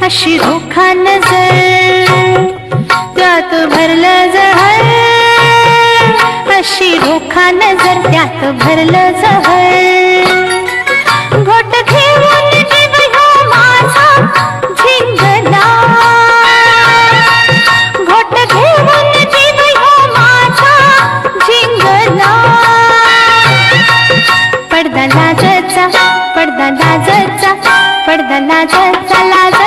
अशी धोखा नजर त्यात भरलं जहर, अशी धोखा नजर त्यात भरलं जहर. घोट घेऊन जीव ह्यो माझा झिंगला, घोट घेऊन जीव ह्यो माझा झिंगला. पडदा लाजचा, पडदा लाजचा, पडदा लाजचा, लाज